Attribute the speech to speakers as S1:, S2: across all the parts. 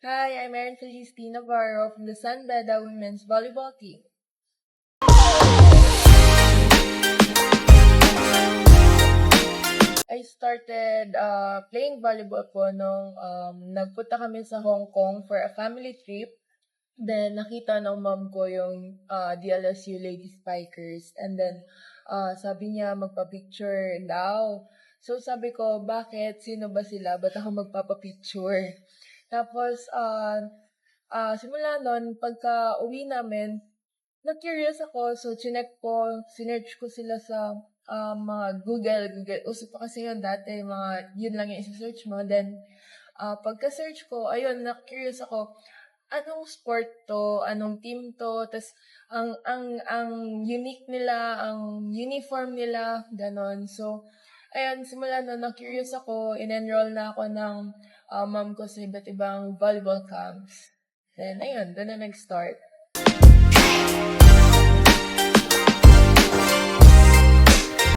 S1: Hi, I'm Erin Felicity Navarro from the San Beda Women's Volleyball Team. I started playing volleyball po nung nagpunta kami sa Hong Kong for a family trip. Then, nakita ng mom ko yung DLSU Lady Spikers. And then, sabi niya magpa-picture daw. So, sabi ko, bakit? Sino ba sila? Ba't ako magpapapicture? Tapos, simula nun, pagka uwi namin, na-curious ako. So, sinerch ko sila sa mga Google. Uso pa kasi yun dati, yun lang yung isa-search mo. Then, pagka-search ko, ayun, na-curious ako, anong sport to, anong team to, tas ang unique nila, ang uniform nila, ganon. So, ayun, simula na na-curious ako, in-enroll na ako ng mom ko sa iba't ibang volleyball camps. Then, ayun, doon na nag-start.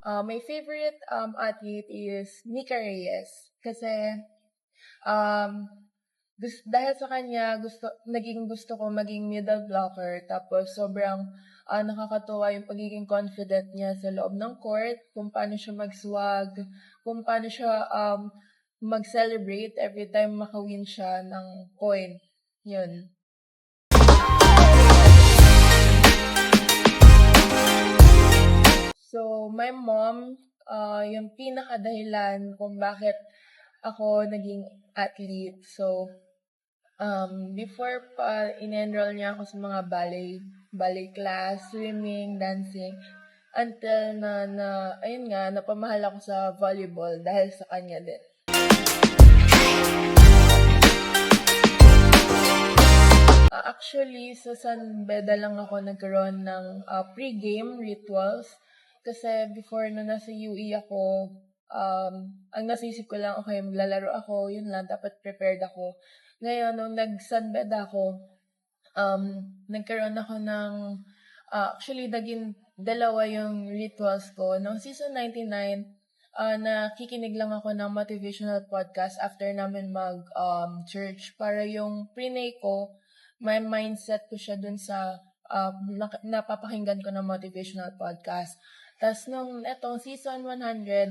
S1: My favorite athlete is Nika Reyes. Kasi, dahil sa kanya, naging gusto ko maging middle blocker. Tapos, sobrang nakakatuwa yung pagiging confident niya sa loob ng court, kung paano siya mag-swag, kung paano siya mag-celebrate every time makawin siya ng coin. Yun. So, my mom, yung pinakadahilan kung bakit ako naging athlete. So, before pa in-enroll niya ako sa mga ballet class, swimming, dancing, until ayun nga, napamahal ako sa volleyball dahil sa kanya din. Actually, sa San Beda lang ako nagkaroon ng pre-game rituals. Kasi before na nasa UE ako, ang nasisip ko lang, okay, maglalaro ako, yun lang, dapat prepared ako. Ngayon, nung nag-San Beda ako, nagkaroon ako ng, actually, naging dalawa yung rituals ko. Noong season 99, nakikinig lang ako ng motivational podcast after namin mag-church para yung pre-nay ko, may mindset ko siya dun sa napapakinggan ko ng motivational podcast. Tapos nung etong season 100,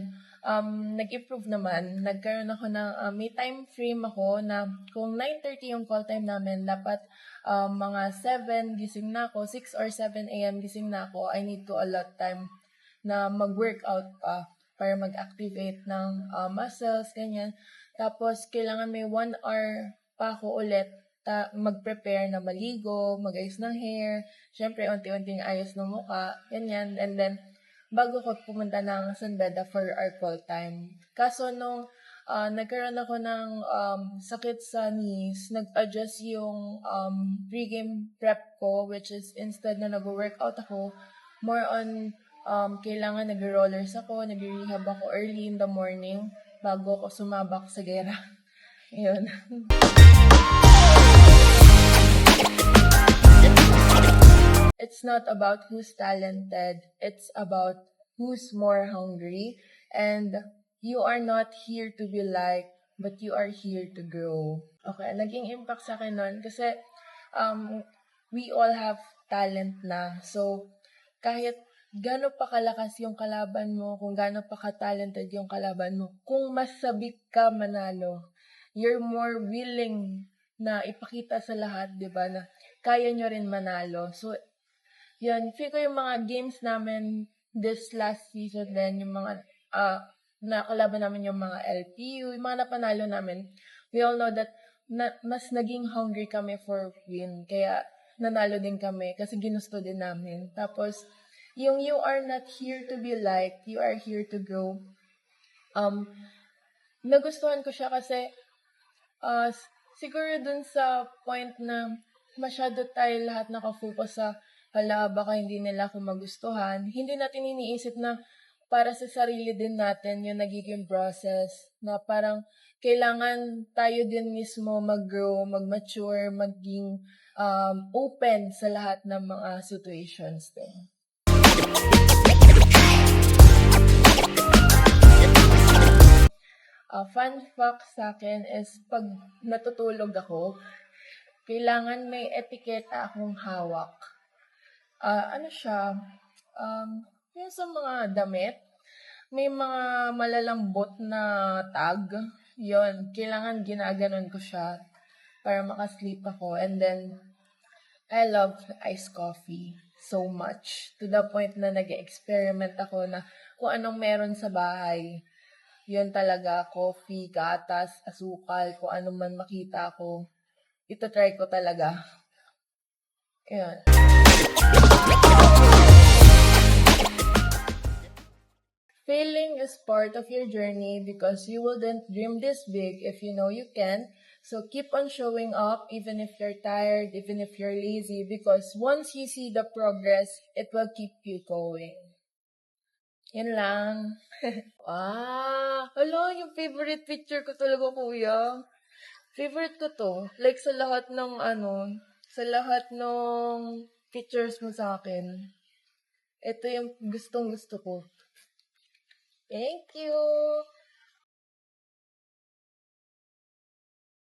S1: nag-improve naman. Nagkaroon ako ng, may time frame ako na kung 9:30 yung call time namin, dapat mga 7 gising na ako, 6 or 7 a.m. gising na ako. I need to allot time na mag-workout pa para mag-activate ng muscles, ganyan. Tapos kailangan may 1 hour pa ako ulit mag-prepare na maligo, mag-ayos ng hair, syempre unti-unting ayos ng mukha, ganyan. And then, bago ko pumunta ng San Beda for our call time. Kaso nung nagkaroon ako ng sakit sa knees, nag-adjust yung pre-game prep ko, which is instead na nag-workout ako, more on kailangan nag-rollers ako, nag-rehab ako early in the morning bago ako sumabak sa gera. Yun. It's not about who's talented, it's about who's more hungry, and you are not here to be liked, but you are here to grow. Okay, naging impact sa akin nun kasi we all have talent na. So, kahit gaano pa kalakas yung kalaban mo, kung gaano pa ka-talented yung kalaban mo, kung mas sabik ka manalo, you're more willing na ipakita sa lahat, di ba, na kaya nyo rin manalo. So, yun, feel ko yung mga games namin this last season din, yung mga nakalaban namin yung mga LPU, yung mga napanalo namin. We all know that mas naging hungry kami for win, kaya nanalo din kami kasi ginusto din namin. Tapos, yung you are not here to be liked, you are here to grow. Nagustuhan ko siya kasi siguro dun sa point na masyado tayo lahat nakafocus sa baka hindi nila ako magustuhan. Hindi natin iniisip na para sa sarili din natin yung nagiging process na parang kailangan tayo din mismo mag-grow, mag-mature, maging open sa lahat ng mga situations din. Fun fact sa akin is pag natutulog ako, kailangan may etiketa akong hawak. Ano siya, yun sa mga damit, may mga malalambot na tag. Yun, kailangan ginaganon ko siya para makasleep ako. And then, I love iced coffee so much. To the point na nag-experiment ako na kung anong meron sa bahay. Yun talaga, coffee, gatas, asukal, kung ano man makita ko. Ito try ko talaga. Yun. Failing is part of your journey because you wouldn't dream this big if you know you can. So keep on showing up even if you're tired, even if you're lazy, because once you see the progress, it will keep you going. Yan lang. Hala, yung favorite picture ko talaga, kuya. Favorite ko to. Like, sa lahat ng pictures mo sa akin. Ito yung gustong-gusto ko. Thank you!